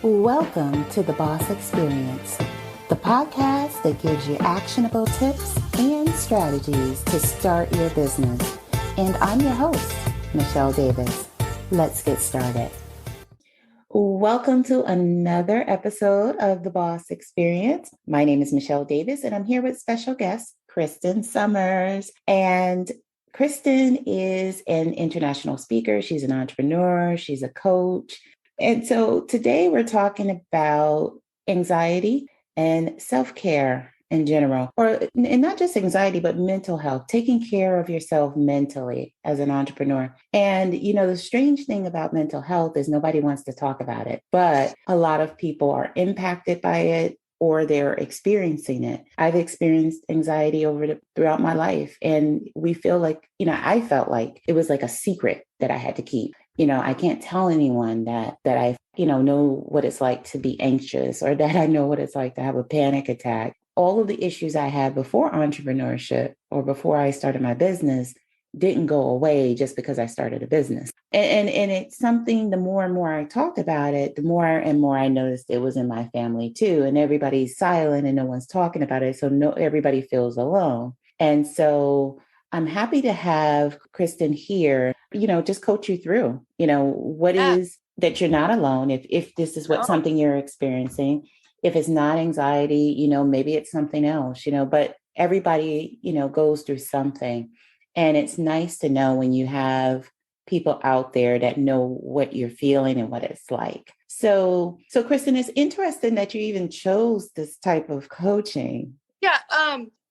Welcome to the Boss Experience, the podcast that gives you actionable tips and strategies to start your business. And I'm your host, Michele Davis. Let's get started. Welcome to another episode of the Boss Experience. My name is Michele Davis, and I'm here with special guest, Kristen Summers. And Kristen is an international speaker. She's an entrepreneur. She's a coach. And so today we're talking about anxiety and self-care in general, and not just anxiety, but mental health, taking care of yourself mentally as an entrepreneur. And, the strange thing about mental health is nobody wants to talk about it, but a lot of people are impacted by it or they're experiencing it. I've experienced anxiety throughout my life. And we feel like, I felt like it was like a secret that I had to keep. I can't tell anyone that I, know what it's like to be anxious or that I know what it's like to have a panic attack. All of the issues I had before entrepreneurship or before I started my business didn't go away just because I started a business. And it's something, the more and more I talked about it, the more and more I noticed it was in my family too. And everybody's silent and no one's talking about it. So everybody feels alone. And so I'm happy to have Kristen here, just coach you through, what is that you're not alone. If this is something you're experiencing, if it's not anxiety, maybe it's something else, but everybody, goes through something. And it's nice to know when you have people out there that know what you're feeling and what it's like. So Kristen, it's interesting that you even chose this type of coaching. Yeah.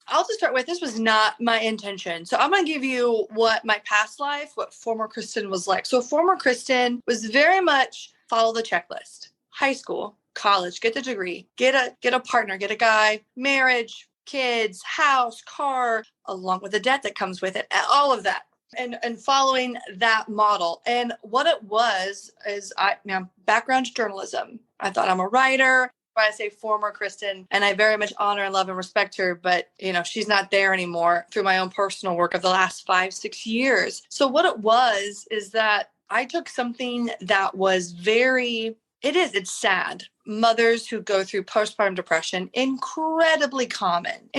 I'll just start with, this was not my intention. So I'm going to give you what my past life, what former Kristen was like. So former Kristen was very much follow the checklist. High school, college, get the degree, get a partner, get a guy, marriage, kids, house, car, along with the debt that comes with it, all of that. And following that model. And what it was is background journalism. I thought I'm a writer. I say former Kristen, and I very much honor and love and respect her, but she's not there anymore through my own personal work of the last 5-6 years. So what it was is that I took something that was it's sad. Mothers who go through postpartum depression, incredibly common.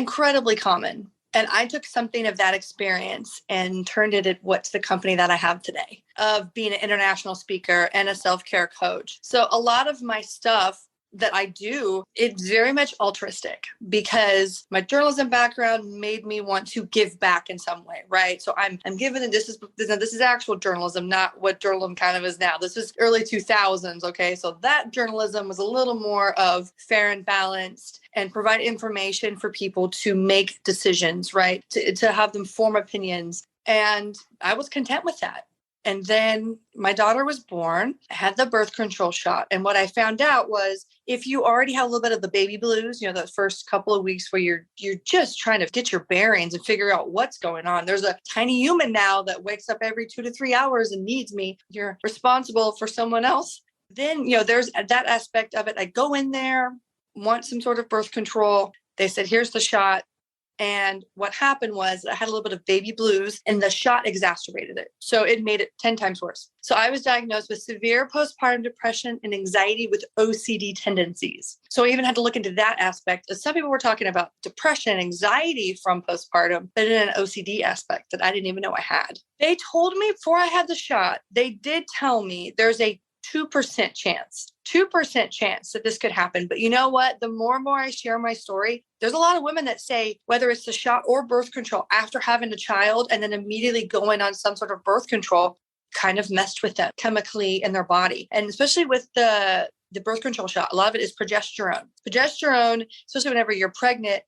And I took something of that experience and turned it at what's the company that I have today of being an international speaker and a self-care coach. So a lot of my stuff that I do, it's very much altruistic because my journalism background made me want to give back in some way, right? So I'm given, and this is actual journalism, not what journalism kind of is now. This is early 2000s, okay? So that journalism was a little more of fair and balanced and provide information for people to make decisions, right? To have them form opinions. And I was content with that. And then my daughter was born, I had the birth control shot. And what I found out was if you already have a little bit of the baby blues, the first couple of weeks where you're just trying to get your bearings and figure out what's going on. There's a tiny human now that wakes up every 2 to 3 hours and needs me. You're responsible for someone else. Then, there's that aspect of it. I go in there, want some sort of birth control. They said, here's the shot. And what happened was I had a little bit of baby blues and the shot exacerbated it. So it made it 10 times worse. So I was diagnosed with severe postpartum depression and anxiety with OCD tendencies. So I even had to look into that aspect. Some people were talking about depression and anxiety from postpartum, but in an OCD aspect that I didn't even know I had. They told me before I had the shot, they did tell me there's a 2% chance that this could happen. But you know what? The more and more I share my story, there's a lot of women that say, whether it's the shot or birth control after having a child and then immediately going on some sort of birth control kind of messed with them chemically in their body. And especially with the birth control shot, a lot of it is progesterone. Progesterone, especially whenever you're pregnant,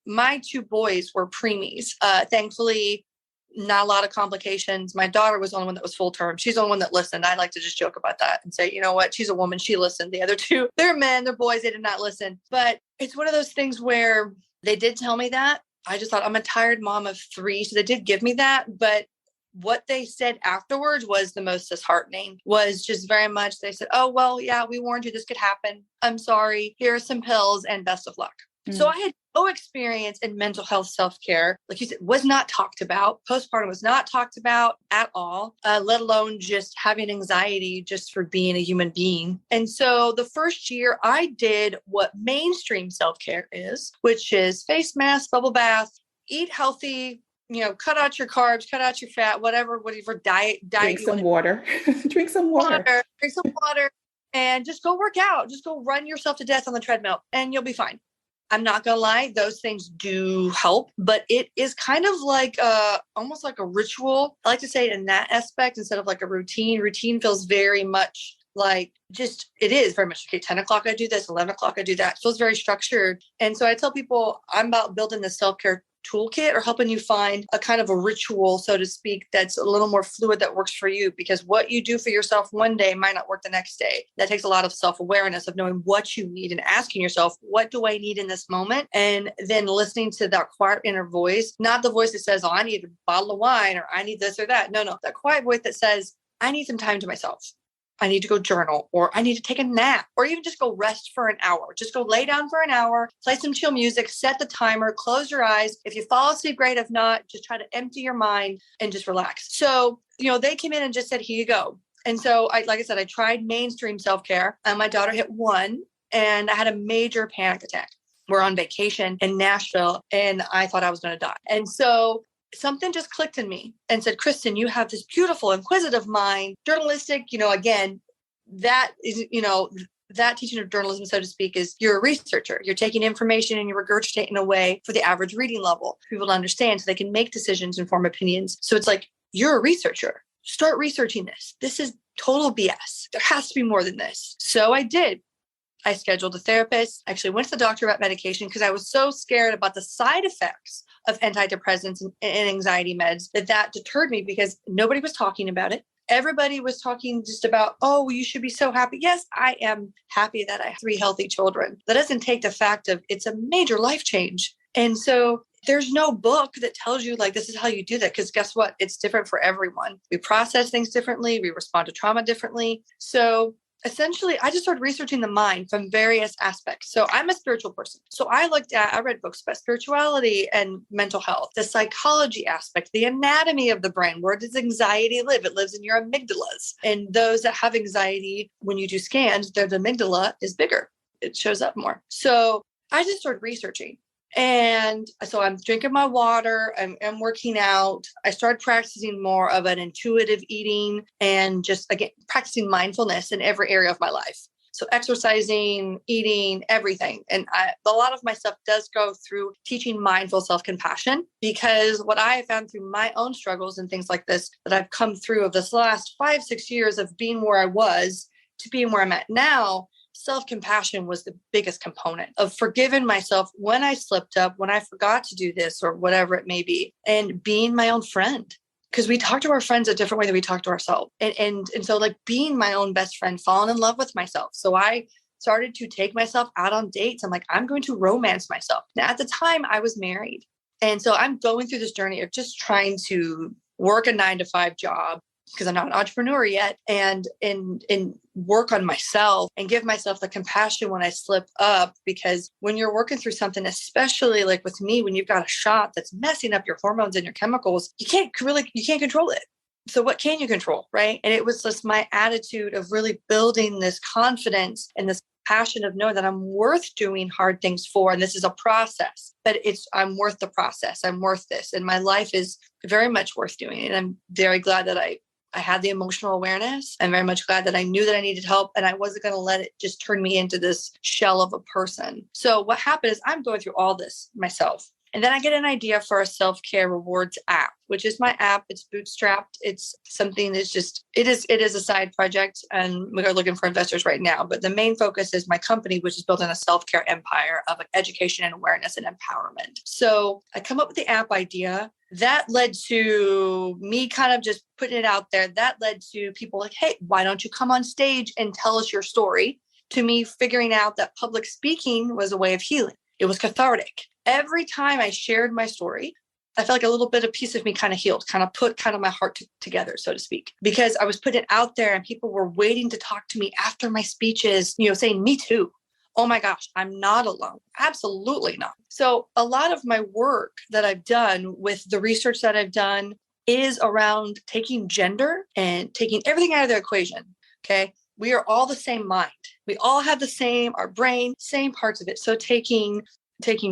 my 2 boys were preemies. Thankfully, not a lot of complications. My daughter was the only one that was full term. She's the only one that listened. I like to just joke about that and say, you know what? She's a woman. She listened. The other 2, they're men, they're boys. They did not listen. But it's one of those things where they did tell me that. I just thought I'm a tired mom of 3. So they did give me that. But what they said afterwards was the most disheartening, was just very much, they said, oh, well, yeah, we warned you this could happen. I'm sorry. Here are some pills and best of luck. So I had no experience in mental health self-care. Like you said, was not talked about. Postpartum was not talked about at all, let alone just having anxiety just for being a human being. And so the first year I did what mainstream self-care is, which is face mask, bubble bath, eat healthy, cut out your carbs, cut out your fat, whatever diet. Drink some water. Drink some water. Drink some water and just go work out. Just go run yourself to death on the treadmill and you'll be fine. I'm not going to lie, those things do help, but it is kind of like almost like a ritual. I like to say it in that aspect instead of like a routine. Routine feels very much like it is very much, okay, 10 o'clock I do this, 11 o'clock I do that. It feels very structured. And so I tell people I'm about building the self-care toolkit or helping you find a kind of a ritual, so to speak, that's a little more fluid that works for you, because what you do for yourself one day might not work the next day. That takes a lot of self-awareness of knowing what you need and asking yourself, what do I need in this moment? And then listening to that quiet inner voice, not the voice that says, oh, I need a bottle of wine or I need this or that. No, that quiet voice that says, I need some time to myself. I need to go journal, or I need to take a nap, or even just go rest for an hour. Just go lay down for an hour, play some chill music, set the timer, close your eyes. If you fall asleep, great. If not, just try to empty your mind and just relax. So, they came in and just said, here you go. And so like I said, I tried mainstream self-care and my daughter hit 1 and I had a major panic attack. We're on vacation in Nashville and I thought I was going to die. And so something just clicked in me and said, Kristen, you have this beautiful, inquisitive mind, journalistic, again, that is, that teaching of journalism, so to speak, is you're a researcher. You're taking information and you're regurgitating away for the average reading level, for people to understand so they can make decisions and form opinions. So it's like, you're a researcher. Start researching this. This is total BS. There has to be more than this. So I did. I scheduled a therapist, actually went to the doctor about medication because I was so scared about the side effects of antidepressants and anxiety meds that deterred me because nobody was talking about it. Everybody was talking just about, oh, you should be so happy. Yes, I am happy that I have 3 healthy children. That doesn't take the fact of it's a major life change. And so there's no book that tells you like, this is how you do that. Because guess what? It's different for everyone. We process things differently. We respond to trauma differently. So essentially, I just started researching the mind from various aspects. So I'm a spiritual person. So I read books about spirituality and mental health, the psychology aspect, the anatomy of the brain. Where does anxiety live? It lives in your amygdalas. And those that have anxiety, when you do scans, their amygdala is bigger. It shows up more. So I just started researching. And so I'm drinking my water, I'm working out. I started practicing more of an intuitive eating and just, again, practicing mindfulness in every area of my life. So exercising, eating, everything. And a lot of my stuff does go through teaching mindful self-compassion, because what I have found through my own struggles and things like this that I've come through of this last 5-6 years of being where I was to being where I'm at now, self-compassion was the biggest component of forgiving myself when I slipped up, when I forgot to do this or whatever it may be, and being my own friend. Because we talk to our friends a different way than we talk to ourselves. And so like being my own best friend, falling in love with myself. So I started to take myself out on dates. I'm like, I'm going to romance myself. Now, at the time I was married. And so I'm going through this journey of just trying to work a 9-to-5 job, because I'm not an entrepreneur yet, and work on myself and give myself the compassion when I slip up. Because when you're working through something, especially like with me, when you've got a shot that's messing up your hormones and your chemicals, you can't control it. So what can you control, right? And it was just my attitude of really building this confidence and this passion of knowing that I'm worth doing hard things for. And this is a process, but I'm worth the process. I'm worth this. And my life is very much worth doing. And I'm very glad that I had the emotional awareness. I'm very much glad that I knew that I needed help and I wasn't going to let it just turn me into this shell of a person. So what happened is I'm going through all this myself. And then I get an idea for a self-care rewards app, which is my app. It's bootstrapped. It's something that's just, it is a side project and we're looking for investors right now. But the main focus is my company, which is building a self-care empire of education and awareness and empowerment. So I come up with the app idea. That led to me kind of just putting it out there. That led to people like, hey, why don't you come on stage and tell us your story? To me, figuring out that public speaking was a way of healing. It was cathartic. Every time I shared my story, I felt like a little bit of piece of me kind of healed, kind of put kind of my heart together, so to speak, because I was putting it out there and people were waiting to talk to me after my speeches, saying, me too. oh my gosh, I'm not alone. Absolutely not. So a lot of my work that I've done with the research that I've done is around taking gender and taking everything out of the equation. Okay. We are all the same mind. We all have the same, our brain, same parts of it. So taking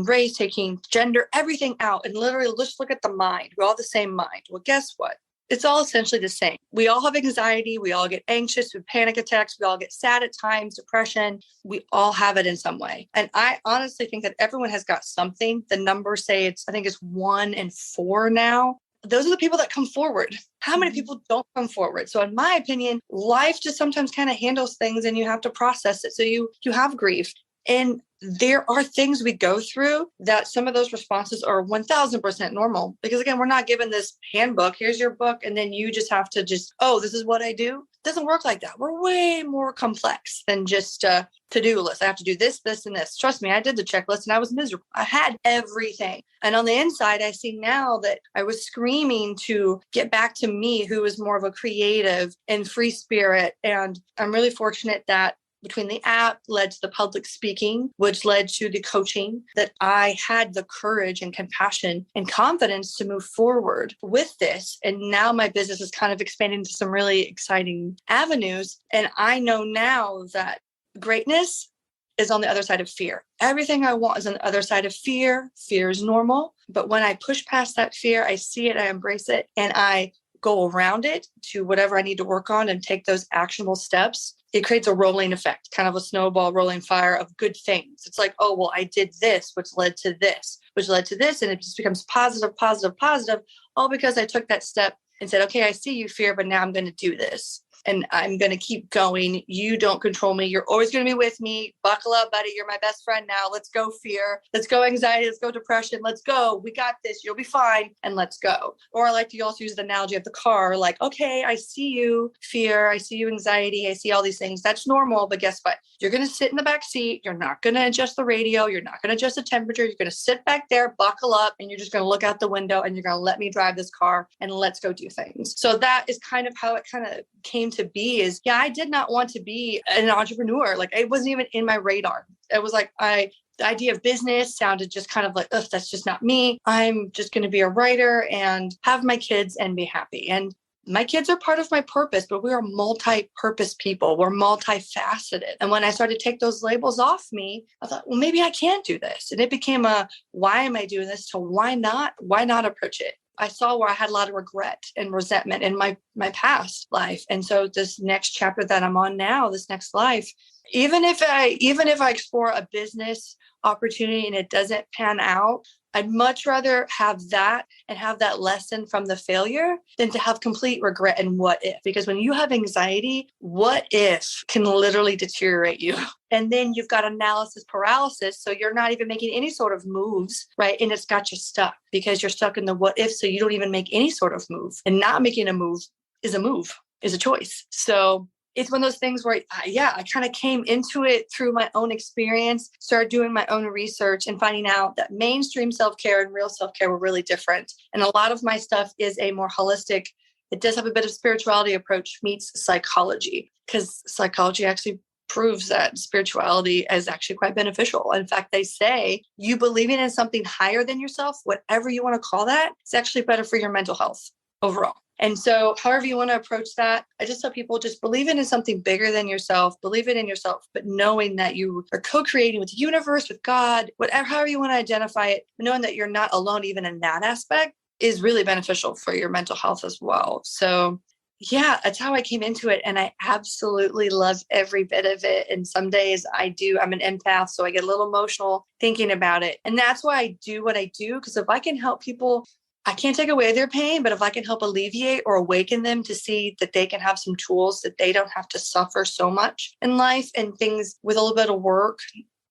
race, taking gender, everything out, and literally just look at the mind. We're all the same mind. Well, guess what? It's all essentially the same. We all have anxiety. We all get anxious with panic attacks. We all get sad at times, depression. We all have it in some way. And I honestly think that everyone has got something. The numbers say I think it's 1 in 4 now. Those are the people that come forward. How many people don't come forward? So in my opinion, life just sometimes kind of handles things and you have to process it. So you have grief. And there are things we go through that some of those responses are 1000% normal. Because again, we're not given this handbook. Here's your book. And then you just have to this is what I do. It doesn't work like that. We're way more complex than just a to-do list. I have to do this, this, and this. Trust me, I did the checklist and I was miserable. I had everything. And on the inside, I see now that I was screaming to get back to me, who was more of a creative and free spirit. And I'm really fortunate that between the app led to the public speaking, which led to the coaching, that I had the courage and compassion and confidence to move forward with this. And now my business is kind of expanding to some really exciting avenues. And I know now that greatness is on the other side of fear. Everything I want is on the other side of fear. Fear is normal. But when I push past that fear, I see it, I embrace it, and I go around it to whatever I need to work on and take those actionable steps. It creates a rolling effect, kind of a snowball rolling fire of good things. It's like, oh, well, I did this, which led to this, which led to this. And it just becomes positive, positive, positive, all because I took that step and said, okay, I see you, fear, but now I'm going to do this. And I'm going to keep going. You don't control me. You're always going to be with me. Buckle up, buddy. You're my best friend now. Let's go, fear. Let's go, anxiety. Let's go, depression. Let's go. We got this. You'll be fine. And let's go. Or I like to also use the analogy of the car. Like, okay, I see you, fear. I see you, anxiety. I see all these things. That's normal. But guess what? You're going to sit in the back seat. You're not going to adjust the radio. You're not going to adjust the temperature. You're going to sit back there, buckle up, and you're just going to look out the window and you're going to let me drive this car and let's go do things. So that is kind of how it kind of came to be. Is I did not want to be an entrepreneur. Like it wasn't even in my radar. It was like the idea of business sounded just kind of like, ugh, that's just not me. I'm just going to be a writer and have my kids and be happy. And my kids are part of my purpose, but we are multi-purpose people. We're multifaceted. And when I started to take those labels off me, I thought, well, maybe I can do this. And it became why am I doing this? To why not? Why not approach it? I saw where I had a lot of regret and resentment in my past life. And so this next chapter that I'm on now, this next life, even if I explore a business opportunity and it doesn't pan out, I'd much rather have that and have that lesson from the failure than to have complete regret and what if. Because when you have anxiety, what if can literally deteriorate you. And then you've got analysis paralysis. So you're not even making any sort of moves, right? And it's got you stuck because you're stuck in the what if. So you don't even make any sort of move. And not making a move, is a choice. So it's one of those things where, I kind of came into it through my own experience, started doing my own research and finding out that mainstream self-care and real self-care were really different. And a lot of my stuff is a more holistic, it does have a bit of spirituality approach meets psychology, because psychology actually proves that spirituality is actually quite beneficial. In fact, they say you believing in something higher than yourself, whatever you want to call that, it's actually better for your mental health overall. And so however you want to approach that, I just tell people just believe in something bigger than yourself, believe it in yourself, but knowing that you are co-creating with the universe, with God, whatever, however you want to identify it, knowing that you're not alone even in that aspect is really beneficial for your mental health as well. So yeah, that's how I came into it. And I absolutely love every bit of it. And some days I'm an empath, so I get a little emotional thinking about it. And that's why I do what I do, because if I can help people, I can't take away their pain, but if I can help alleviate or awaken them to see that they can have some tools that they don't have to suffer so much in life and things with a little bit of work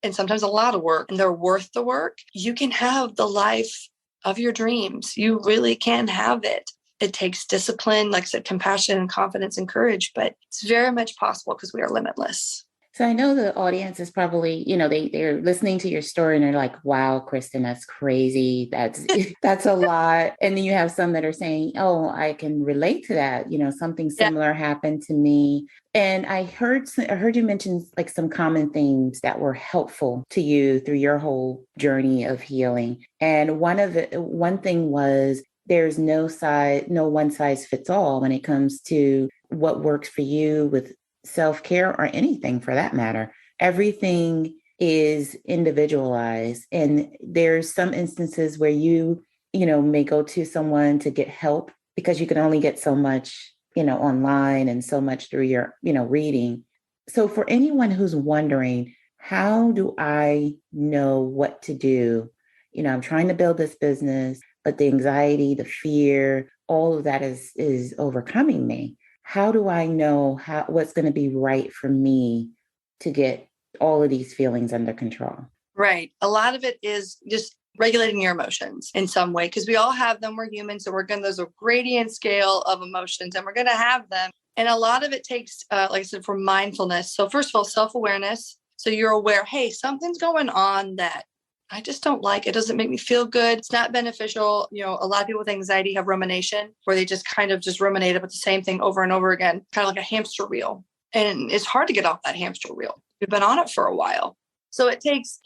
and sometimes a lot of work, and they're worth the work, you can have the life of your dreams. You really can have it. It takes discipline, like I said, compassion and confidence and courage, but it's very much possible because we are limitless. So I know the audience is probably, they're listening to your story and they're like, wow, Kristen, that's crazy. That's a lot. And then you have some that are saying, oh, I can relate to that. Something similar happened to me. And I heard you mention like some common themes that were helpful to you through your whole journey of healing. And one thing was there's no one size fits all when it comes to what works for you with self-care or anything for that matter. Everything is individualized. And there's some instances where you may go to someone to get help because you can only get so much, online and so much through your, reading. So for anyone who's wondering, how do I know what to do? I'm trying to build this business, but the anxiety, the fear, all of that is overcoming me. How do I know what's going to be right for me to get all of these feelings under control? Right. A lot of it is just regulating your emotions in some way, because we all have them. We're humans. So there's a gradient scale of emotions and we're going to have them. And a lot of it takes, like I said, for mindfulness. So first of all, self-awareness. So you're aware, hey, something's going on that I just don't like. It doesn't make me feel good. It's not beneficial. A lot of people with anxiety have rumination, where they just kind of just ruminate about the same thing over and over again, kind of like a hamster wheel. And it's hard to get off that hamster wheel. We've been on it for a while. So it takes,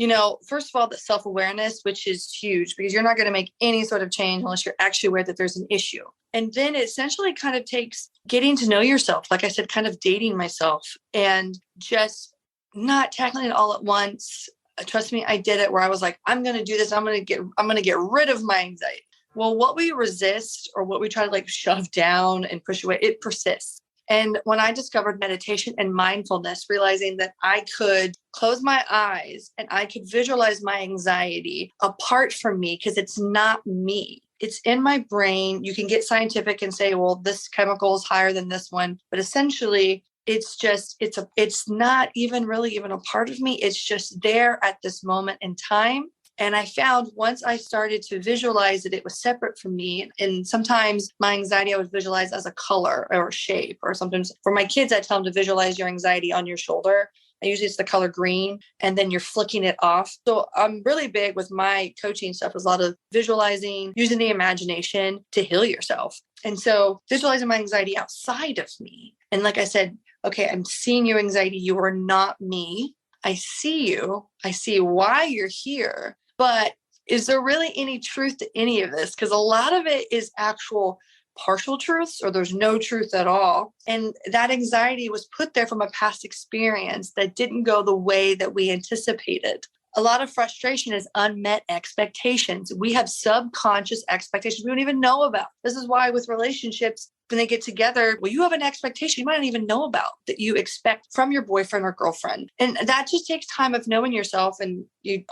first of all, the self-awareness, which is huge, because you're not going to make any sort of change unless you're actually aware that there's an issue. And then it essentially kind of takes getting to know yourself. Like I said, kind of dating myself and just not tackling it all at once. Trust me, I did it where I was like, I'm going to do this. I'm going to get rid of my anxiety. Well, what we resist or what we try to like shove down and push away, it persists. And when I discovered meditation and mindfulness, realizing that I could close my eyes and I could visualize my anxiety apart from me, because it's not me. It's in my brain. You can get scientific and say, well, this chemical is higher than this one. But essentially, it's not even really even a part of me. It's just there at this moment in time. And I found once I started to visualize it was separate from me. And sometimes my anxiety I would visualize as a color or a shape, or sometimes for my kids, I tell them to visualize your anxiety on your shoulder. And usually it's the color green, and then you're flicking it off. So I'm really big with my coaching stuff. There's a lot of visualizing, using the imagination to heal yourself. And so visualizing my anxiety outside of me. And like I said, okay, I'm seeing your anxiety. You are not me. I see you. I see why you're here. But is there really any truth to any of this? Because a lot of it is actual partial truths, or there's no truth at all. And that anxiety was put there from a past experience that didn't go the way that we anticipated. A lot of frustration is unmet expectations. We have subconscious expectations we don't even know about. This is why with relationships, when they get together, well, you have an expectation you might not even know about that you expect from your boyfriend or girlfriend. And that just takes time of knowing yourself. And you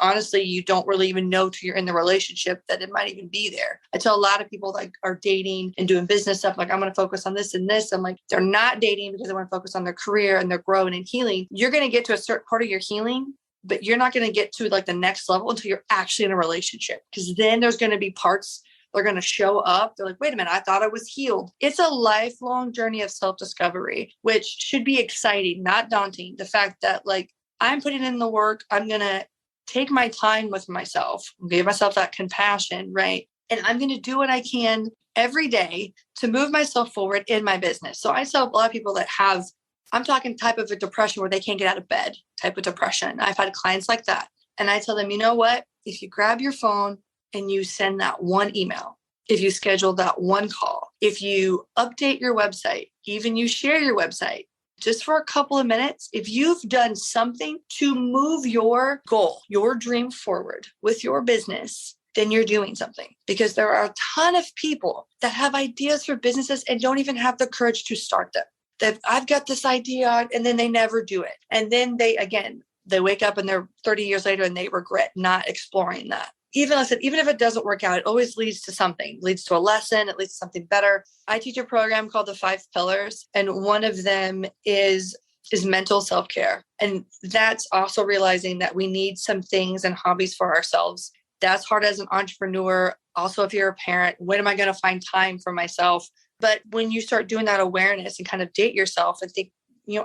don't really even know till you're in the relationship that it might even be there. I tell a lot of people like are dating and doing business stuff, like, I'm going to focus on this and this. I'm like, they're not dating because they want to focus on their career and their growing and healing. You're going to get to a certain part of your healing, but you're not going to get to like the next level until you're actually in a relationship, because then there's going to be parts they're going to show up. They're like, wait a minute, I thought I was healed. It's a lifelong journey of self-discovery, which should be exciting, not daunting. The fact that like I'm putting in the work, I'm going to take my time with myself, give myself that compassion, right? And I'm going to do what I can every day to move myself forward in my business. So I saw a lot of people that have, I'm talking type of a depression where they can't get out of bed type of depression. I've had clients like that. And I tell them, you know what? If you grab your phone and you send that one email, if you schedule that one call, if you update your website, even you share your website just for a couple of minutes, if you've done something to move your goal, your dream forward with your business, then you're doing something. Because there are a ton of people that have ideas for businesses and don't even have the courage to start them. That I've got this idea, and then they never do it. And then they wake up and they're 30 years later and they regret not exploring that. Even I said, even if it doesn't work out, it always leads to something, leads to a lesson, it leads to something better. I teach a program called the 5 Pillars, and one of them is mental self-care. And that's also realizing that we need some things and hobbies for ourselves. That's hard as an entrepreneur. Also, if you're a parent, when am I going to find time for myself? But when you start doing that awareness and kind of date yourself and think,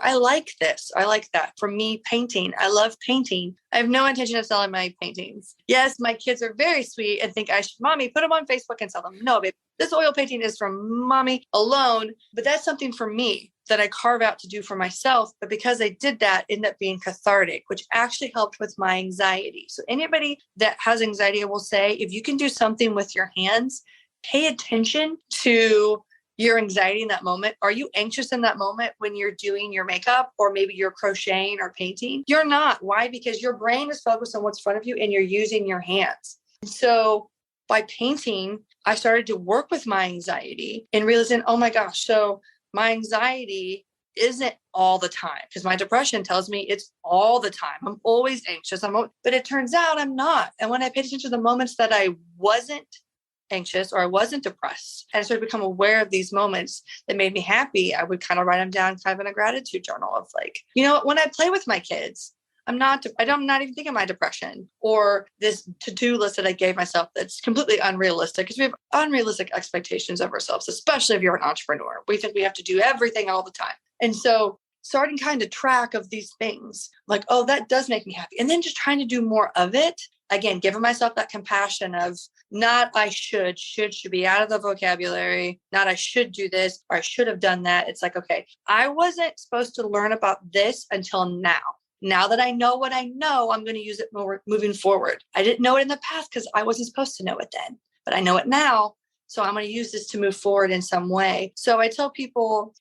I like this. I like that. For me, painting. I love painting. I have no intention of selling my paintings. Yes, my kids are very sweet and think I should, mommy, put them on Facebook and sell them. No, babe, this oil painting is from mommy alone, but that's something for me. that I carve out to do for myself. But because I did that, it ended up being cathartic, which actually helped with my anxiety. So anybody that has anxiety, I will say, if you can do something with your hands, pay attention to your anxiety in that moment. Are you anxious in that moment when you're doing your makeup, or maybe you're crocheting or painting? You're not. Why? Because your brain is focused on what's in front of you and you're using your hands. And so by painting, I started to work with my anxiety and realizing, oh my gosh, so my anxiety isn't all the time, because my depression tells me it's all the time. I'm always anxious. But it turns out I'm not. And when I paid attention to the moments that I wasn't anxious or I wasn't depressed, and I started to become aware of these moments that made me happy, I would kind of write them down kind of in a gratitude journal of like, when I play with my kids, I'm not even thinking my depression or this to-do list that I gave myself that's completely unrealistic, because we have unrealistic expectations of ourselves, especially if you're an entrepreneur. We think we have to do everything all the time. And so starting kind of track of these things like, oh, that does make me happy. And then just trying to do more of it. Again, giving myself that compassion of not I should be out of the vocabulary, not I should do this or I should have done that. It's like, okay, I wasn't supposed to learn about this until now. Now that I know what I know, I'm going to use it more moving forward. I didn't know it in the past because I wasn't supposed to know it then, but I know it now. So I'm going to use this to move forward in some way. So I tell people,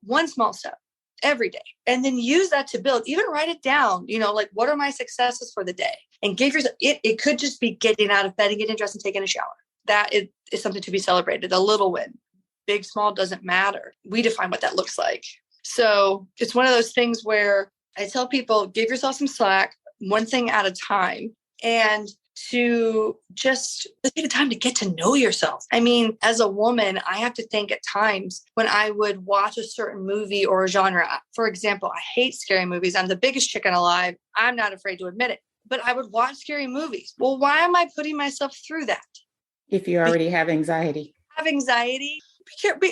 one small step every day, and then use that to build, even write it down, like what are my successes for the day, and give yourself, it could just be getting out of bed and getting dressed and taking a shower. That is something to be celebrated, a little win. Big, small, doesn't matter. We define what that looks like. So it's one of those things where I tell people, give yourself some slack, one thing at a time, and to just take the time to get to know yourself. I mean, as a woman, I have to think at times when I would watch a certain movie or a genre. For example, I hate scary movies. I'm the biggest chicken alive. I'm not afraid to admit it, but I would watch scary movies. Well, why am I putting myself through that? If you already have anxiety.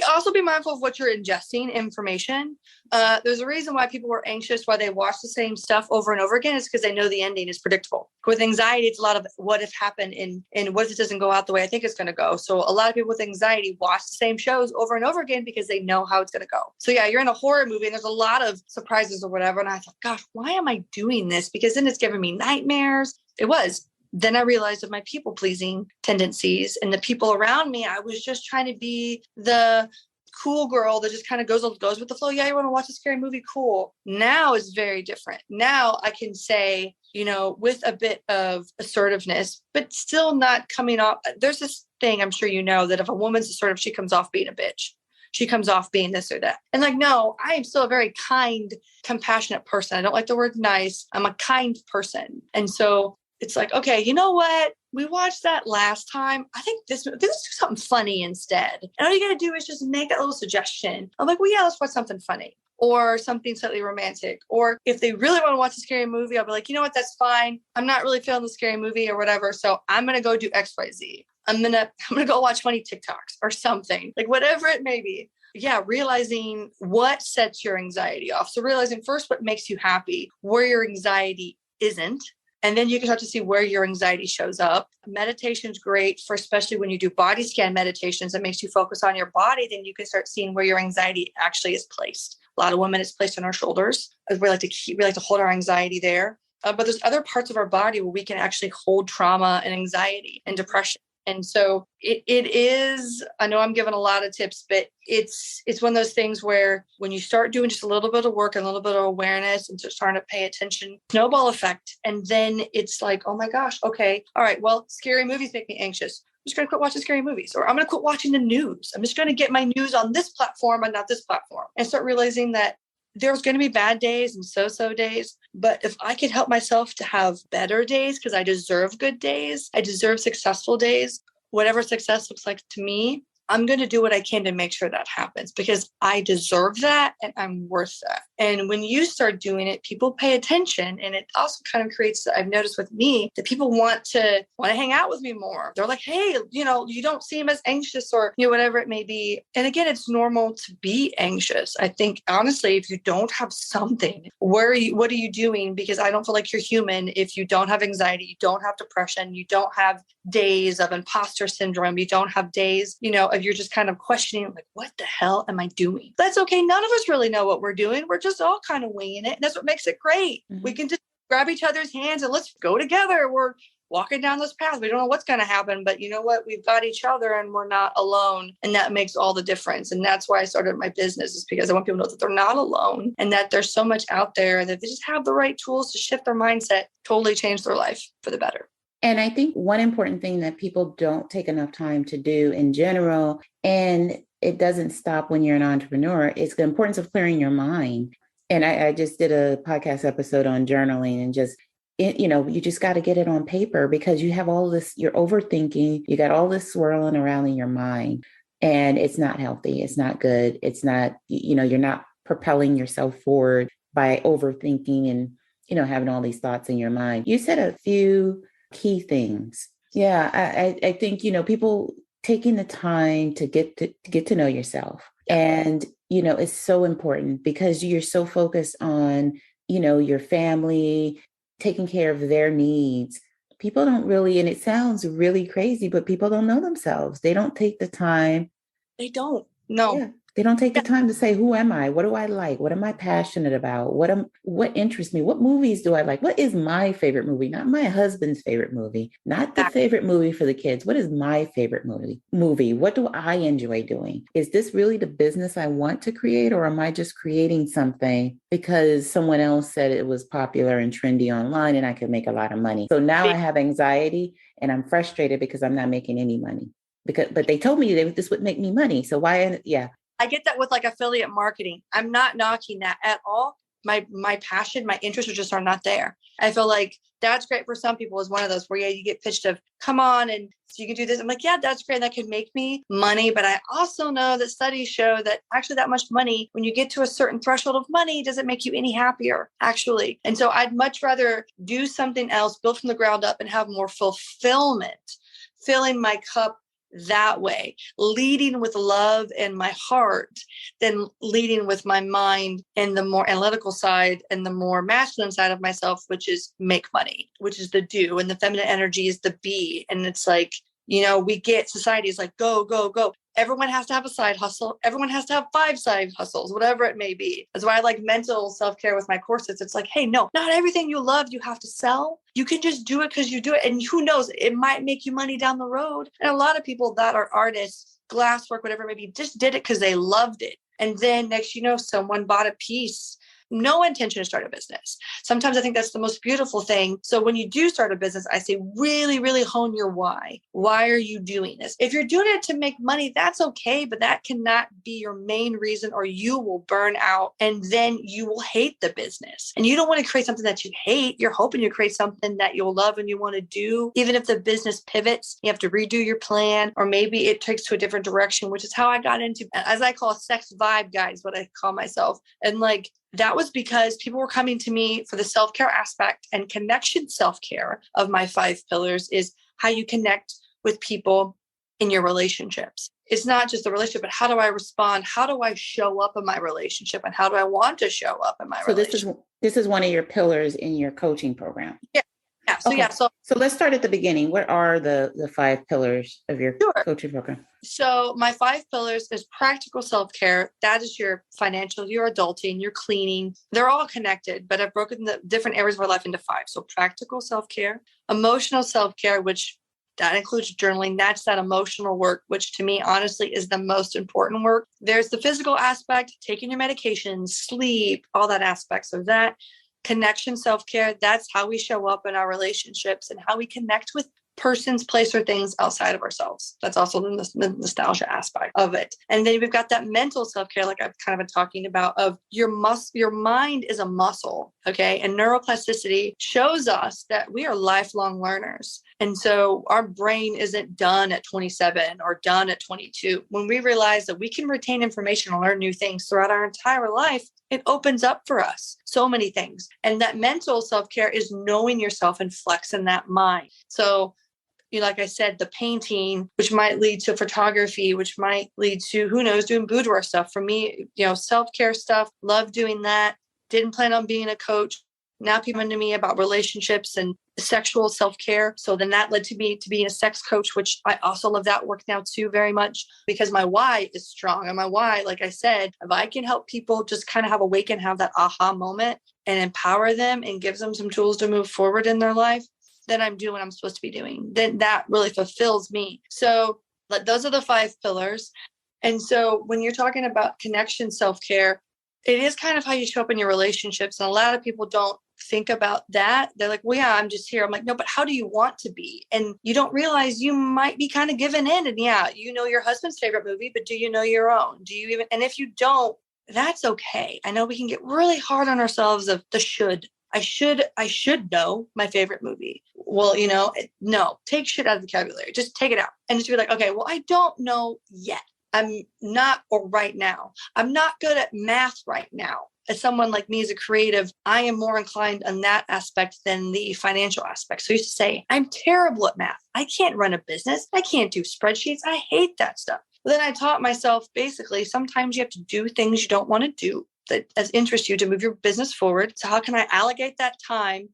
Also be mindful of what you're ingesting information. There's a reason why people were anxious, why they watch the same stuff over and over again, is because they know the ending is predictable. With anxiety, it's a lot of what if happened and what if it doesn't go out the way I think it's going to go. So a lot of people with anxiety watch the same shows over and over again because they know how it's going to go. So yeah, you're in a horror movie and there's a lot of surprises or whatever. And I thought, gosh, why am I doing this? Because then it's giving me nightmares. It was. Then I realized of my people-pleasing tendencies and the people around me. I was just trying to be the cool girl that just kind of goes with the flow. Yeah, you want to watch a scary movie? Cool. Now it's very different. Now I can say, with a bit of assertiveness, but still not coming off. There's this thing, I'm sure that if a woman's assertive, she comes off being a bitch. She comes off being this or that. And like, no, I am still a very kind, compassionate person. I don't like the word nice. I'm a kind person. And so it's like, okay, you know what? We watched that last time. I think let's do something funny instead. And all you got to do is just make that little suggestion. I'm like, well, yeah, let's watch something funny or something slightly romantic. Or if they really want to watch a scary movie, I'll be like, you know what? That's fine. I'm not really feeling the scary movie or whatever. So I'm going to go do XYZ. I'm going to go watch funny TikToks or something, like whatever it may be. Yeah, realizing what sets your anxiety off. So realizing first what makes you happy, where your anxiety isn't. And then you can start to see where your anxiety shows up. Meditation is great for, especially when you do body scan meditations that makes you focus on your body. Then you can start seeing where your anxiety actually is placed. A lot of women, it's placed on our shoulders. We like to hold our anxiety there. But there's other parts of our body where we can actually hold trauma and anxiety and depression. And so it is, I know I'm giving a lot of tips, but it's one of those things where when you start doing just a little bit of work and a little bit of awareness and just starting to pay attention, snowball effect. And then it's like, oh my gosh, okay. All right. Well, scary movies make me anxious. I'm just going to quit watching scary movies, or I'm going to quit watching the news. I'm just going to get my news on this platform and not this platform, and start realizing that there's going to be bad days and so-so days. But if I could help myself to have better days, because I deserve good days, I deserve successful days, whatever success looks like to me, I'm going to do what I can to make sure that happens, because I deserve that and I'm worth that. And when you start doing it, people pay attention. And it also kind of creates, I've noticed with me, that people want to hang out with me more. They're like, hey, you don't seem as anxious, or, whatever it may be. And again, it's normal to be anxious. I think, honestly, if you don't have something, what are you doing? Because I don't feel like you're human if you don't have anxiety, you don't have depression, you don't have days of imposter syndrome, you don't have days, if you're just kind of questioning, like, what the hell am I doing? That's okay. None of us really know what we're doing. We're just all kind of winging it. And that's what makes it great. Mm-hmm. We can just grab each other's hands and let's go together. We're walking down this path. We don't know what's going to happen, but you know what? We've got each other and we're not alone. And that makes all the difference. And that's why I started my business, is because I want people to know that they're not alone and that there's so much out there that they just have the right tools to shift their mindset, totally change their life for the better. And I think one important thing that people don't take enough time to do in general, and it doesn't stop when you're an entrepreneur, is the importance of clearing your mind. And I just did a podcast episode on journaling, and you just got to get it on paper, because you have all this, you're overthinking, you got all this swirling around in your mind, and it's not healthy. It's not good. It's not, you're not propelling yourself forward by overthinking and, having all these thoughts in your mind. You said a few key things. Yeah. I think, people taking the time to get to know yourself. And, it's so important, because you're so focused on, your family, taking care of their needs. People don't really, and it sounds really crazy, but people don't know themselves. They don't take the time. They don't. No. Yeah. They don't take the time to say, who am I? What do I like? What am I passionate about? What interests me? What movies do I like? What is my favorite movie? Not my husband's favorite movie, not the favorite movie for the kids. What is my favorite movie? What do I enjoy doing? Is this really the business I want to create? Or am I just creating something because someone else said it was popular and trendy online and I could make a lot of money? So now I have anxiety and I'm frustrated because I'm not making any money. But they told me this would make me money. So why? Yeah. I get that with like affiliate marketing. I'm not knocking that at all. My passion, my interests are not there. I feel like that's great for some people, is one of those where, you get pitched of, come on, and so you can do this. I'm like, yeah, that's great. That could make me money. But I also know that studies show that actually that much money, when you get to a certain threshold of money, doesn't make you any happier, actually. And so I'd much rather do something else, build from the ground up, and have more fulfillment, filling my cup that way, leading with love in my heart, than leading with my mind and the more analytical side and the more masculine side of myself, which is make money, which is the do, and the feminine energy is the be. And it's like, we get, society is like, go, go, go. Everyone has to have a side hustle. Everyone has to have 5 side hustles, whatever it may be. That's why I like mental self-care with my courses. It's like, hey, no, not everything you love, you have to sell. You can just do it because you do it. And who knows, it might make you money down the road. And a lot of people that are artists, glasswork, whatever it may be, just did it because they loved it. And then next, someone bought a piece. No intention to start a business. Sometimes I think that's the most beautiful thing. So when you do start a business, I say really, really hone your why. Why are you doing this? If you're doing it to make money, that's okay, but that cannot be your main reason, or you will burn out and then you will hate the business. And you don't want to create something that you hate. You're hoping you create something that you'll love and you want to do. Even if the business pivots, you have to redo your plan, or maybe it takes to a different direction, which is how I got into, as I call, sex vibe guys, what I call myself. And like, that was because people were coming to me for the self-care aspect, and connection self-care of my 5 pillars is how you connect with people in your relationships. It's not just the relationship, but how do I respond? How do I show up in my relationship? And how do I want to show up in my relationship? This is one of your pillars in your coaching program. Yeah. Yeah. So let's start at the beginning. What are the 5 pillars of your coaching program? So my 5 pillars is practical self-care. That is your financial, your adulting, your cleaning. They're all connected, but I've broken the different areas of our life into 5. So practical self-care, emotional self-care, which that includes journaling. That's that emotional work, which to me, honestly, is the most important work. There's the physical aspect, taking your medications, sleep, all that aspects of that. Connection self-care, that's how we show up in our relationships and how we connect with persons, place, or things outside of ourselves. That's also the nostalgia aspect of it. And then we've got that mental self-care, like I've kind of been talking about, of your mind is a muscle, okay? And neuroplasticity shows us that we are lifelong learners. And so our brain isn't done at 27 or done at 22. When we realize that we can retain information and learn new things throughout our entire life, it opens up for us so many things. And that mental self-care is knowing yourself and flexing that mind. So, like I said, the painting, which might lead to photography, which might lead to, who knows, doing boudoir stuff. For me, self-care stuff, love doing that. Didn't plan on being a coach. Now people come to me about relationships and sexual self-care. So then that led to me to being a sex coach, which I also love that work now too, very much, because my why is strong. And my why, like I said, if I can help people just kind of have awaken, have that aha moment and empower them and gives them some tools to move forward in their life, then I'm doing what I'm supposed to be doing. Then that really fulfills me. So those are the 5 pillars. And so when you're talking about connection, self-care, it is kind of how you show up in your relationships. And a lot of people don't think about that. They're like, well, yeah, I'm just here. I'm like, no, but how do you want to be? And you don't realize you might be kind of giving in. And yeah, you know your husband's favorite movie, but do you know your own? Do you even? And if you don't, that's okay. I know we can get really hard on ourselves of the should. I should know my favorite movie. Well, no, take shit out of the vocabulary. Just take it out and just be like, okay, well, I don't know yet. I'm not, or right now, I'm not good at math right now. As someone like me as a creative, I am more inclined on that aspect than the financial aspect. So I used to say, I'm terrible at math. I can't run a business. I can't do spreadsheets. I hate that stuff. But then I taught myself, basically, sometimes you have to do things you don't want to do that interest you to move your business forward. So how can I allocate that time,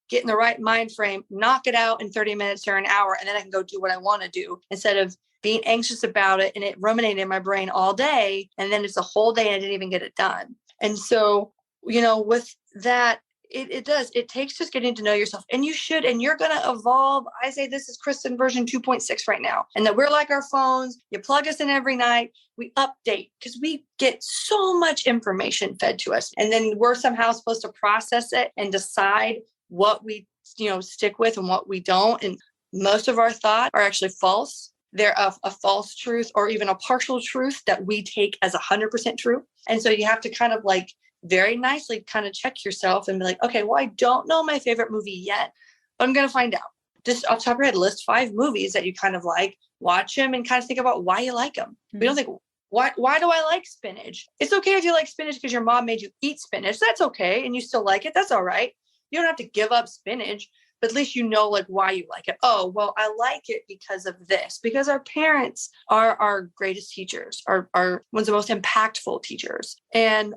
get in the right mind frame, knock it out in 30 minutes or an hour, and then I can go do what I want to do instead of being anxious about it and it ruminating in my brain all day. And then it's a whole day and I didn't even get it done. And so, with that, it takes just getting to know yourself, and you should, and you're going to evolve. I say this is Kristen version 2.6 right now. And that we're like our phones. You plug us in every night. We update because we get so much information fed to us. And then we're somehow supposed to process it and decide what we, stick with and what we don't. And most of our thoughts are actually false. They're a false truth or even a partial truth that we take as 100% true. And so you have to kind of like very nicely kind of check yourself and be like, okay, well, I don't know my favorite movie yet, but I'm going to find out. Just off the top of your head, list 5 movies that you kind of like, watch them and kind of think about why you like them. Mm-hmm. We don't think, why do I like spinach? It's okay if you like spinach because your mom made you eat spinach. That's okay. And you still like it. That's all right. You don't have to give up spinach. But at least you know like why you like it. Oh, well, I like it because of this. Because our parents are our greatest teachers, are ones of the most impactful teachers. And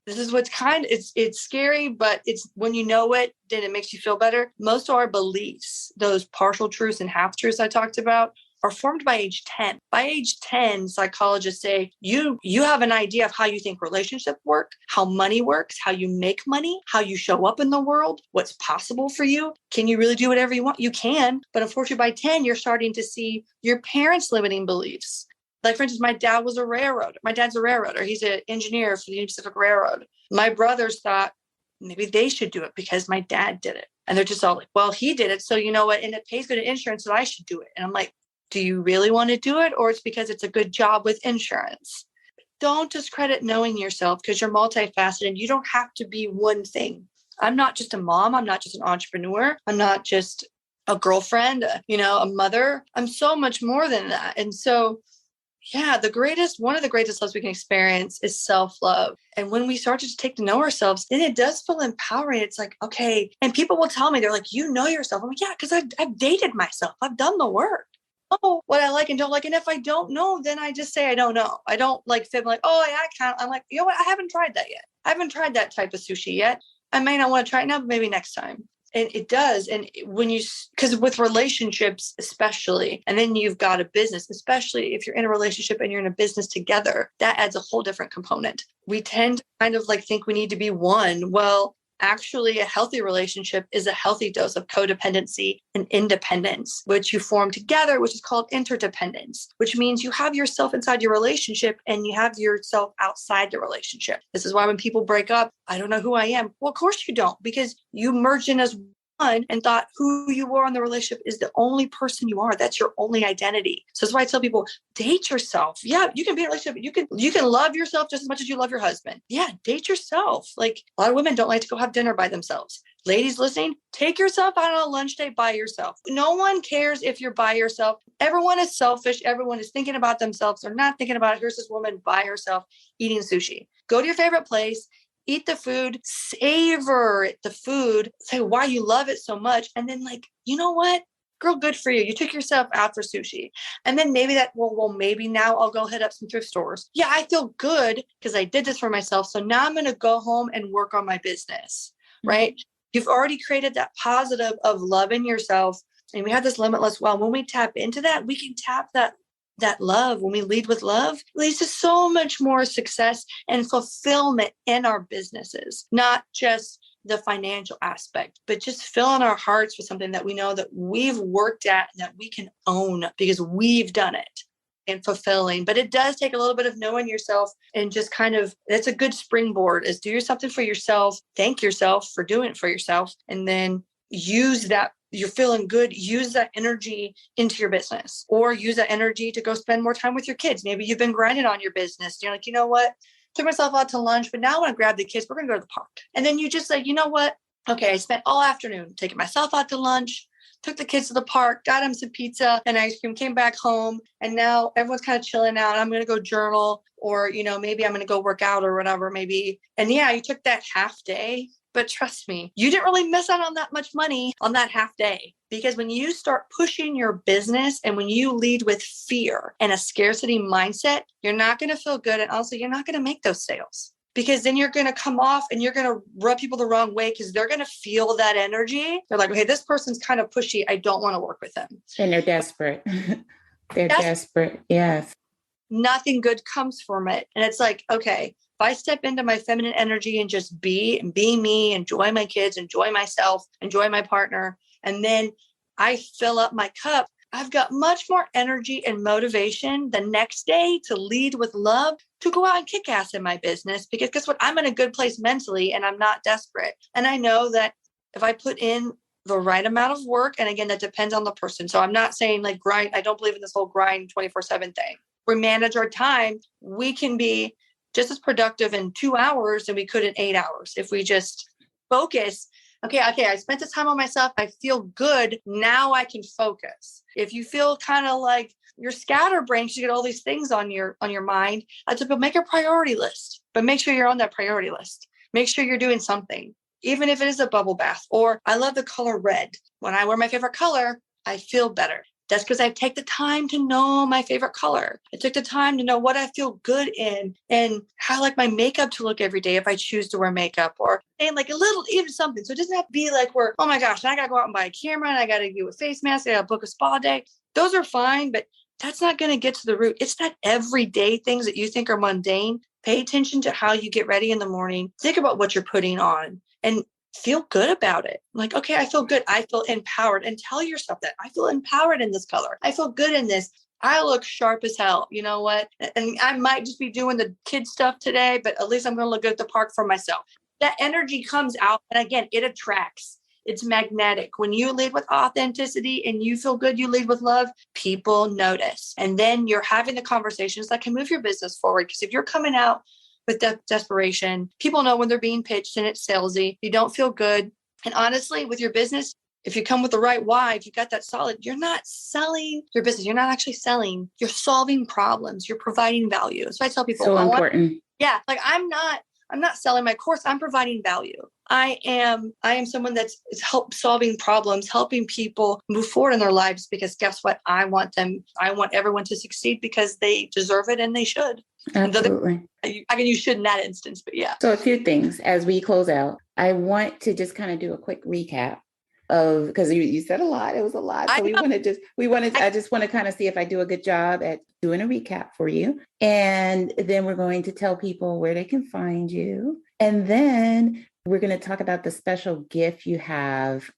this is what's it's scary, but it's when you know it, then it makes you feel better. Most of our beliefs, those partial truths and half truths I talked about, are formed by age 10. By age 10, psychologists say you have an idea of how you think relationships work, how money works, how you make money, how you show up in the world, what's possible for you. Can you really do whatever you want? You can. But unfortunately, by 10, you're starting to see your parents' limiting beliefs. Like, for instance, my dad was a railroader. My dad's a railroader. He's an engineer for the Union Pacific Railroad. My brothers thought maybe they should do it because my dad did it. And they're just all like, well, he did it. So you know what? And it pays good insurance, so I should do it. And I'm like, do you really want to do it? Or it's because it's a good job with insurance? Don't discredit knowing yourself because you're multifaceted. You don't have to be one thing. I'm not just a mom. I'm not just an entrepreneur. I'm not just a girlfriend, a mother. I'm so much more than that. And so, yeah, one of the greatest loves we can experience is self-love. And when we start to just take to know ourselves, then it does feel empowering. It's like, okay. And people will tell me, they're like, you know yourself. I'm like, yeah, because I've dated myself. I've done the work. Know what I like and don't like. And if I don't know, then I just say I don't know. I don't like fit like, oh, yeah, I can't. I'm like, you know what? I haven't tried that yet. I haven't tried that type of sushi yet. I may not want to try it now, but maybe next time. And it does. And because with relationships, especially, and then you've got a business, especially if you're in a relationship and you're in a business together, that adds a whole different component. We tend to kind of like think we need to be one. Well, actually, a healthy relationship is a healthy dose of codependency and independence, which you form together, which is called interdependence, which means you have yourself inside your relationship and you have yourself outside the relationship. This is why when people break up, I don't know who I am. Well, of course you don't, because you merged in as one and thought who you are in the relationship is the only person you are. That's your only identity. So that's why I tell people, date yourself. Yeah, you can be in a relationship. You can love yourself just as much as you love your husband. Yeah, date yourself. Like a lot of women don't like to go have dinner by themselves. Ladies listening, take yourself out on a lunch date by yourself. No one cares if you're by yourself. Everyone is selfish. Everyone is thinking about themselves. They're not thinking about, here's this woman by herself eating sushi. Go to your favorite place. Eat the food, savor the food, say why you love it so much. And then like, you know what? Girl, good for you. You took yourself out for sushi. And then maybe maybe now I'll go hit up some thrift stores. Yeah, I feel good because I did this for myself. So now I'm going to go home and work on my business, right? You've already created that positive of loving yourself. And we have this limitless well. When we tap into that, we can tap that love. When we lead with love, it leads to so much more success and fulfillment in our businesses, not just the financial aspect, but just filling our hearts with something that we know that we've worked at and that we can own because we've done it, and fulfilling. But it does take a little bit of knowing yourself and just kind of, it's a good springboard is do something for yourself, thank yourself for doing it for yourself, and then use that. You're feeling good, use that energy into your business, or use that energy to go spend more time with your kids. Maybe you've been grinding on your business. You're like, you know what? Took myself out to lunch, but now I want to grab the kids. We're going to go to the park. And then you just like, you know what? Okay, I spent all afternoon taking myself out to lunch, took the kids to the park, got them some pizza and ice cream, came back home. And now everyone's kind of chilling out. I'm going to go journal, or, maybe I'm going to go work out or whatever, maybe. And yeah, you took that half day. But trust me, you didn't really miss out on that much money on that half day. Because when you start pushing your business and when you lead with fear and a scarcity mindset, you're not going to feel good. And also, you're not going to make those sales. Because then you're going to come off and you're going to rub people the wrong way because they're going to feel that energy. They're like, okay, this person's kind of pushy. I don't want to work with them. And they're desperate. They're desperate. Yes. Nothing good comes from it. And it's like, okay, if I step into my feminine energy and just be me, enjoy my kids, enjoy myself, enjoy my partner, and then I fill up my cup, I've got much more energy and motivation the next day to lead with love, to go out and kick ass in my business. Because guess what? I'm in a good place mentally and I'm not desperate. And I know that if I put in the right amount of work, and again, that depends on the person. So I'm not saying like grind. I don't believe in this whole grind 24/7 thing. We manage our time. We can be just as productive in 2 hours than we could in 8 hours if we just focus. Okay, I spent the time on myself. I feel good. Now I can focus. If you feel kind of like you're scatterbrained, you get all these things on your mind, I tell people, make a priority list, but make sure you're on that priority list. Make sure you're doing something, even if it is a bubble bath. Or I love the color red. When I wear my favorite color, I feel better. That's because I take the time to know my favorite color. I took the time to know what I feel good in and how I like my makeup to look every day if I choose to wear makeup, or and like a little, even something. So it doesn't have to be like we're, oh my gosh, I got to go out and buy a camera and I got to do a face mask. I got to book a spa day. Those are fine, but that's not going to get to the root. It's that everyday things that you think are mundane. Pay attention to how you get ready in the morning. Think about what you're putting on and feel good about it. Like, okay, I feel good. I feel empowered. And tell yourself that I feel empowered in this color. I feel good in this. I look sharp as hell. You know what? And I might just be doing the kid stuff today, but at least I'm going to look good at the park for myself. That energy comes out. And again, it attracts. It's magnetic. When you lead with authenticity and you feel good, you lead with love, people notice. And then you're having the conversations that can move your business forward. Because if you're coming out with desperation, people know when they're being pitched and it's salesy, you don't feel good. And honestly, with your business, if you come with the right why, if you got that solid, you're not selling your business. You're not actually selling. You're solving problems. You're providing value. So I tell people, so important. Like I'm not selling my course. I'm providing value. I am someone that's solving problems, helping people move forward in their lives, because guess what? I want everyone to succeed because they deserve it and they should. Absolutely. I can use should in that instance, but yeah. So a few things as we close out. I want to just kind of do a quick recap of, because you said a lot. It was a lot. So I just want to kind of see if I do a good job at doing a recap for you. And then we're going to tell people where they can find you. And then we're going to talk about the special gift you have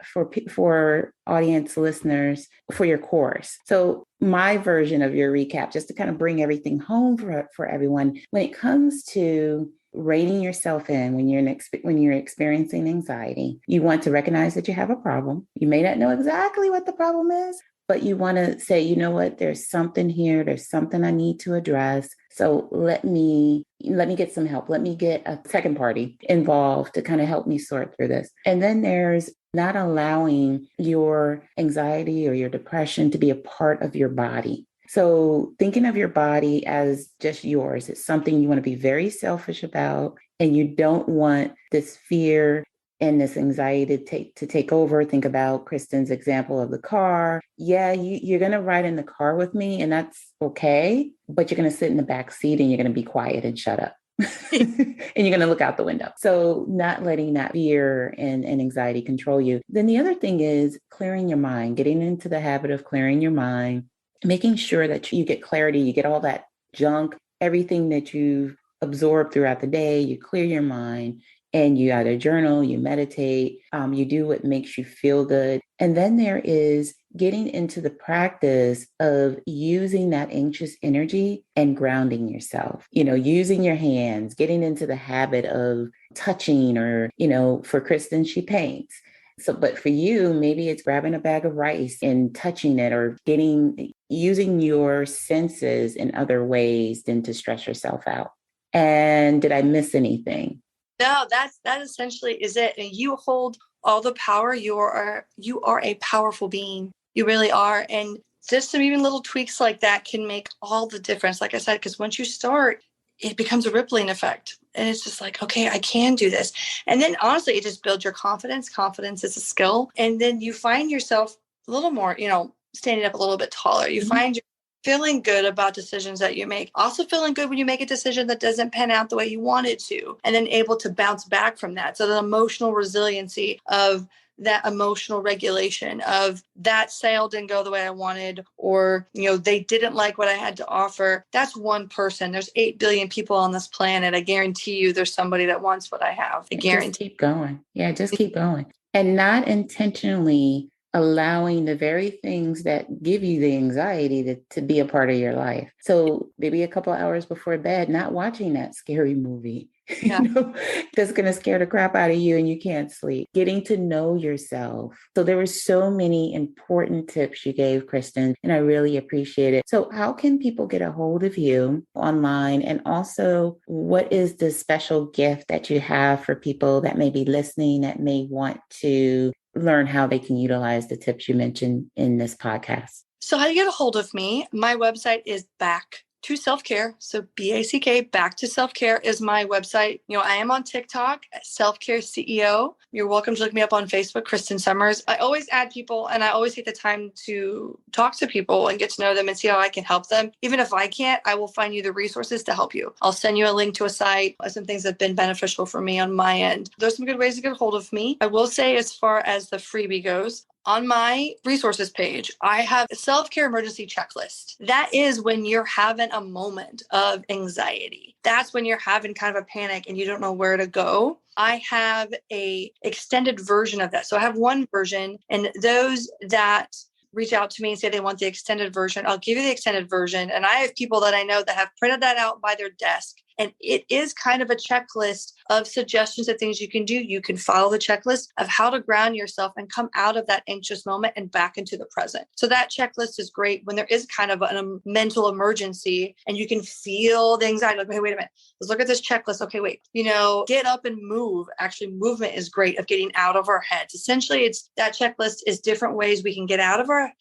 for audience listeners for your course. So my version of your recap, just to kind of bring everything home for everyone, when it comes to reining yourself in when you're experiencing anxiety, you want to recognize that you have a problem. You may not know exactly what the problem is, but you want to say, you know what, there's something here. There's something I need to address. So let me get some help. Let me get a second party involved to kind of help me sort through this. And then there's not allowing your anxiety or your depression to be a part of your body. So thinking of your body as just yours, it's something you want to be very selfish about, and you don't want this fear and this anxiety to take over. Think about Kristen's example of the car. Yeah, you're going to ride in the car with me, and that's okay, but you're going to sit in the back seat and you're going to be quiet and shut up. and you're going to look out the window. So not letting that fear and anxiety control you. Then the other thing is clearing your mind, getting into the habit of clearing your mind, making sure that you get clarity, you get all that junk, everything that you've absorbed throughout the day, you clear your mind. And you either journal, you meditate, you do what makes you feel good. And then there is getting into the practice of using that anxious energy and grounding yourself, using your hands, getting into the habit of touching or, for Kristen, she paints. So, but for you, maybe it's grabbing a bag of rice and touching it or using your senses in other ways than to stress yourself out. And did I miss anything? No, that essentially is it. And you hold all the power. You are a powerful being. You really are. And just some even little tweaks like that can make all the difference. Like I said, because once you start, it becomes a rippling effect. And it's just like, okay, I can do this. And then honestly, it just builds your confidence. Confidence is a skill. And then you find yourself a little more, standing up a little bit taller. You find your feeling good about decisions that you make. Also feeling good when you make a decision that doesn't pan out the way you want it to, and then able to bounce back from that. So the emotional resiliency of that emotional regulation of that sale didn't go the way I wanted, or, they didn't like what I had to offer. That's one person. There's 8 billion people on this planet. I guarantee you there's somebody that wants what I have. I guarantee. Just keep going. Yeah, just keep going. And not intentionally allowing the very things that give you the anxiety to be a part of your life. So maybe a couple hours before bed, not watching that scary movie, Yeah. That's going to scare the crap out of you and you can't sleep. Getting to know yourself. So there were so many important tips you gave, Kristen, and I really appreciate it. So how can people get a hold of you online? And also, what is the special gift that you have for people that may be listening, that may want to learn how they can utilize the tips you mentioned in this podcast? So how you get a hold of me, my website is Back to Self-Care. So BACK, Back to Self-Care is my website. I am on TikTok, Self-Care CEO. You're welcome to look me up on Facebook, Kristen Summers. I always add people and I always take the time to talk to people and get to know them and see how I can help them. Even if I can't, I will find you the resources to help you. I'll send you a link to a site, some things that have been beneficial for me on my end. There's some good ways to get a hold of me. I will say, as far as the freebie goes, on my resources page, I have a self-care emergency checklist. That is when you're having a moment of anxiety. That's when you're having kind of a panic and you don't know where to go. I have a extended version of that. So I have one version, and those that reach out to me and say they want the extended version, I'll give you the extended version. And I have people that I know that have printed that out by their desk. And it is kind of a checklist of suggestions of things you can do. You can follow the checklist of how to ground yourself and come out of that anxious moment and back into the present. So that checklist is great when there is kind of a mental emergency and you can feel the anxiety. Like, hey, wait a minute, let's look at this checklist. Okay, wait, get up and move. Actually, movement is great of getting out of our heads. Essentially, it's that checklist is different ways we can get out of our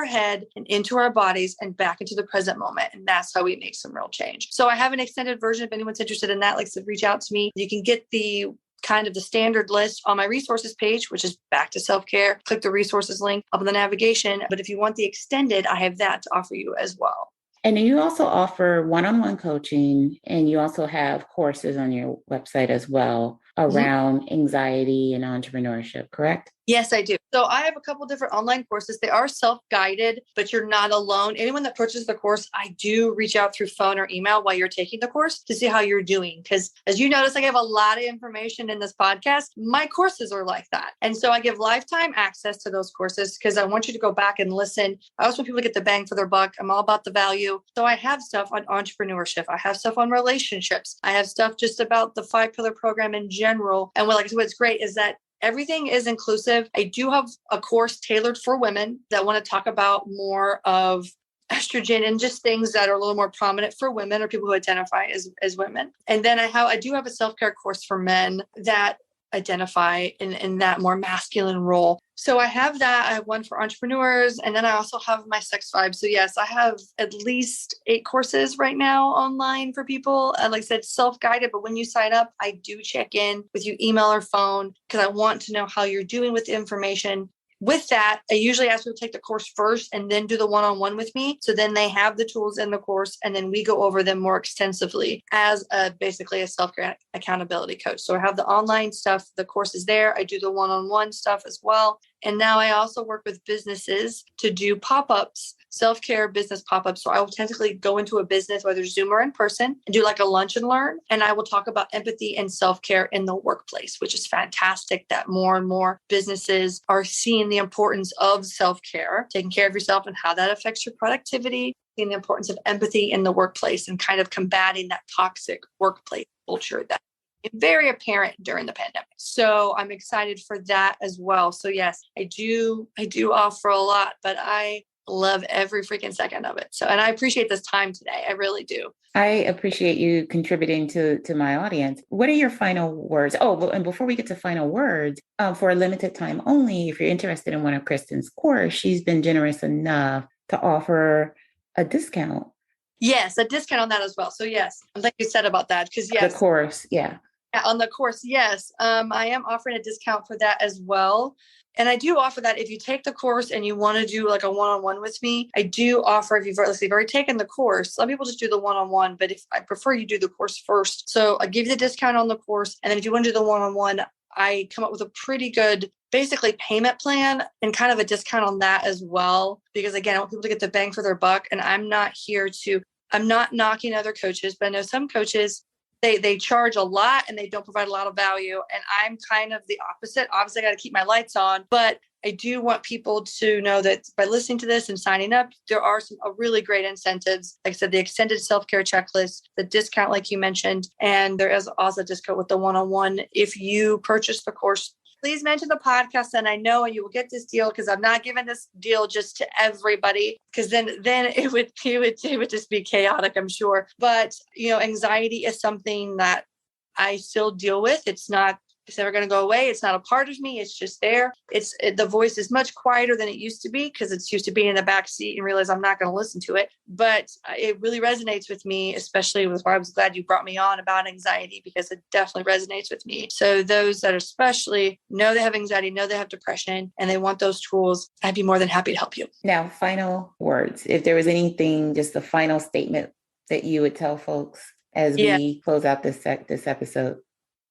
head and into our bodies and back into the present moment. And that's how we make some real change. So I have an extended version. If anyone's interested in that, like to reach out to me. You can get the kind of the standard list on my resources page, which is Back to Self-Care. Click the resources link up in the navigation. But if you want the extended, I have that to offer you as well. And you also offer one-on-one coaching, and you also have courses on your website as well around anxiety and entrepreneurship, correct? Yes, I do. So I have a couple different online courses. They are self-guided, but you're not alone. Anyone that purchases the course, I do reach out through phone or email while you're taking the course to see how you're doing. Because as you notice, I give a lot of information in this podcast. My courses are like that. And so I give lifetime access to those courses because I want you to go back and listen. I also want people to get the bang for their buck. I'm all about the value. So I have stuff on entrepreneurship. I have stuff on relationships. I have stuff just about the 5-pillar program in general. And what's great is that everything is inclusive. I do have a course tailored for women that want to talk about more of estrogen and just things that are a little more prominent for women or people who identify as women. And then I do have a self-care course for men that identify in that more masculine role. So I have that. I have one for entrepreneurs, and then I also have my sex vibe. So yes, I have at least 8 courses right now online for people. Like I said, self-guided, but when you sign up, I do check in with you email or phone because I want to know how you're doing with the information. with that, I usually ask people to take the course first and then do the one-on-one with me. So then they have the tools in the course and then we go over them more extensively as basically a self-care accountability coach. So I have the online stuff, the course is there. I do the one-on-one stuff as well. And now I also work with businesses to do pop-ups, self-care business pop-ups. So I will technically go into a business, whether Zoom or in person, and do like a lunch and learn. And I will talk about empathy and self-care in the workplace, which is fantastic that more and more businesses are seeing the importance of self-care, taking care of yourself and how that affects your productivity, seeing the importance of empathy in the workplace and kind of combating that toxic workplace culture that very apparent during the pandemic. So I'm excited for that as well. So yes, I do offer a lot, but I love every freaking second of it. So, and I appreciate this time today. I really do. I appreciate you contributing to my audience. What are your final words? Oh, and before we get to final words, for a limited time only, if you're interested in one of Kristen's course, she's been generous enough to offer a discount. Yes, a discount on that as well. So yes, I'm glad you said about that because yes. The course, yeah. On the course, yes. I am offering a discount for that as well. And I do offer that if you take the course and you want to do like a one-on-one with me, I do offer, if you've already taken the course, some people just do the one-on-one, but if I prefer you do the course first. So I give you the discount on the course. And then if you want to do the one-on-one, I come up with a pretty good, basically payment plan and kind of a discount on that as well. Because again, I want people to get the bang for their buck. And I'm not knocking other coaches, but I know some coaches, they charge a lot and they don't provide a lot of value. And I'm kind of the opposite. Obviously, I got to keep my lights on, but I do want people to know that by listening to this and signing up, there are some really great incentives. Like I said, the extended self-care checklist, the discount, like you mentioned, and there is also a discount with the one-on-one. If you purchase the course, please mention the podcast, and I know you will get this deal because I'm not giving this deal just to everybody because then it would just be chaotic, I'm sure. But anxiety is something that I still deal with. It's never going to go away. It's not a part of me. It's just there. The voice is much quieter than it used to be because it's used to being in the back seat and realize I'm not going to listen to it. But it really resonates with me, especially with why I was glad you brought me on about anxiety because it definitely resonates with me. So those that especially know they have anxiety, know they have depression, and they want those tools, I'd be more than happy to help you. Now, final words. If there was anything, just a final statement that you would tell folks as we close out this episode.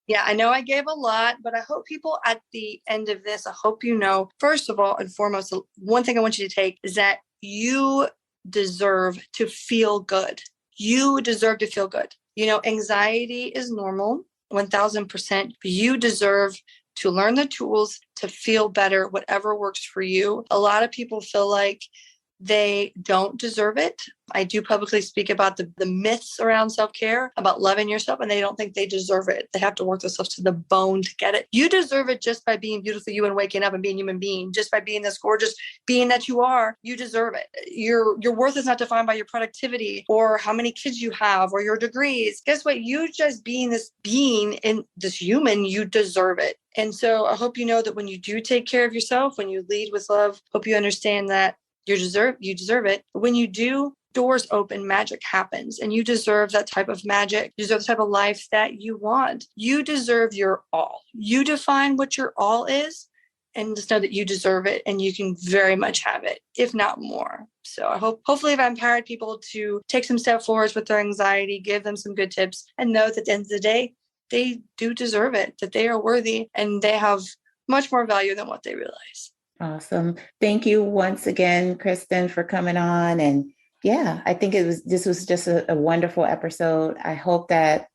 Yeah, I know I gave a lot, but I hope people at the end of this, I hope first of all and foremost, one thing I want you to take is that you deserve to feel good. You deserve to feel good. Anxiety is normal, 1000%. You deserve to learn the tools to feel better, whatever works for you. A lot of people feel like they don't deserve it. I do publicly speak about the myths around self-care, about loving yourself, and they don't think they deserve it. They have to work themselves to the bone to get it. You deserve it just by being beautiful you and waking up and being a human being, just by being this gorgeous being that you are. You deserve it. Your worth is not defined by your productivity or how many kids you have or your degrees. Guess what? You just being this being in this human, you deserve it. And so I hope you know that when you do take care of yourself, when you lead with love, hope you understand that you deserve it. When you do, doors open, magic happens, and you deserve that type of magic. You deserve the type of life that you want. You deserve your all. You define what your all is, and just know that you deserve it, and you can very much have it, if not more. So I hopefully I've empowered people to take some step forwards with their anxiety, give them some good tips, and know that at the end of the day, they do deserve it, that they are worthy, and they have much more value than what they realize. Awesome. Thank you once again, Kristen, for coming on. And yeah, I think this was just a wonderful episode. I hope that,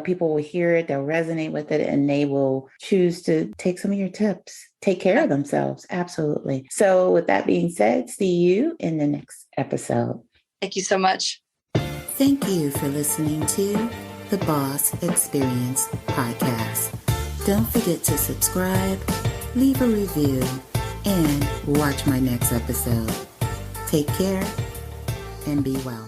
people will hear it, they'll resonate with it, and they will choose to take some of your tips, take care of themselves. Absolutely. So with that being said, see you in the next episode. Thank you so much. Thank you for listening to the Boss Experience podcast. Don't forget to subscribe, leave a review, and watch my next episode. Take care and be well.